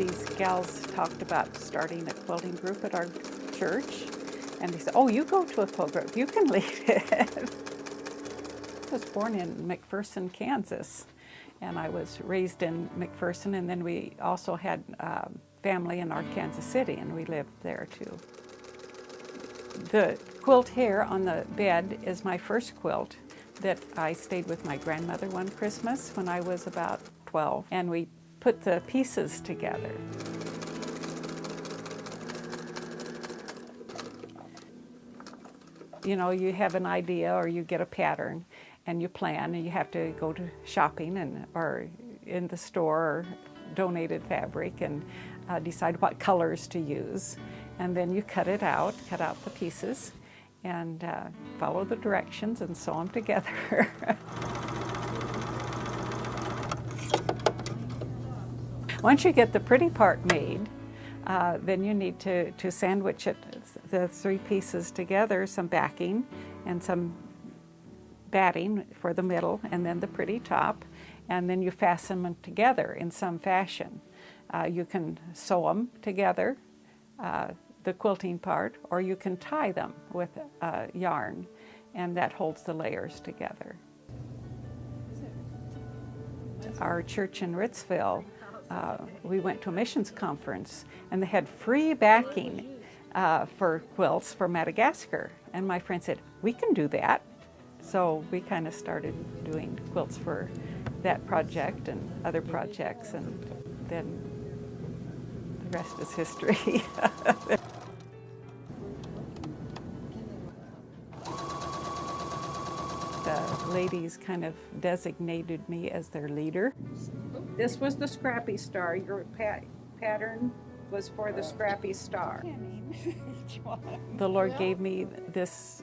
these gals talked about starting a quilting group at our church, and they said, "Oh, you go to a quilt group, you can lead it." I was born in McPherson, Kansas, and I was raised in McPherson, and then we also had family in North Kansas City, and we lived there too. The quilt here on the bed is my first quilt that I stayed with my grandmother one Christmas when I was about 12, and we put the pieces together. You know, you have an idea or you get a pattern and you plan, and you have to go to shopping or in the store or donated fabric and decide what colors to use. And then you cut out the pieces and follow the directions and sew them together. Once you get the pretty part made, then you need to sandwich the three pieces together, some backing and some batting for the middle, and then the pretty top, and then you fasten them together in some fashion. You can sew them together, the quilting part, or you can tie them with yarn, and that holds the layers together. Our church in Ritzville, we went to a missions conference, and they had free backing for quilts for Madagascar. And my friend said, "We can do that." So we kind of started doing quilts for that project and other projects, and then the rest is history. The ladies kind of designated me as their leader. This was the Scrappy Star. Your pattern was for the Scrappy Star. The Lord gave me this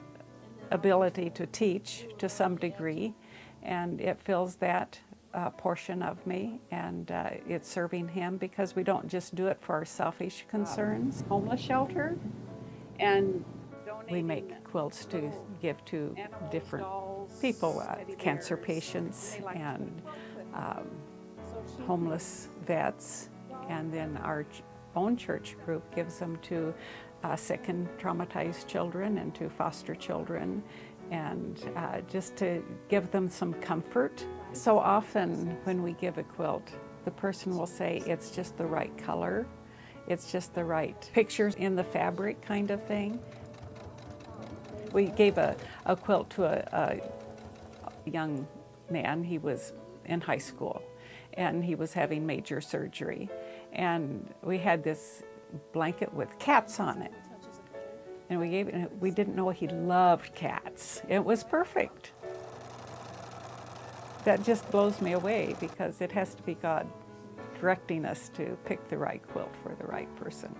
ability to teach to some degree, and it fills that portion of me, and it's serving Him because we don't just do it for our selfish concerns. Homeless shelter, and we make quilts to give to different people, cancer patients and homeless vets, and then our own church group gives them to sick and traumatized children and to foster children, and just to give them some comfort. So often when we give a quilt, the person will say it's just the right color, it's just the right pictures in the fabric kind of thing. We gave a quilt to a young man. He was in high school and he was having major surgery, and we had this blanket with cats on it, and we didn't know he loved cats. It was perfect. That just blows me away, because it has to be God directing us to pick the right quilt for the right person.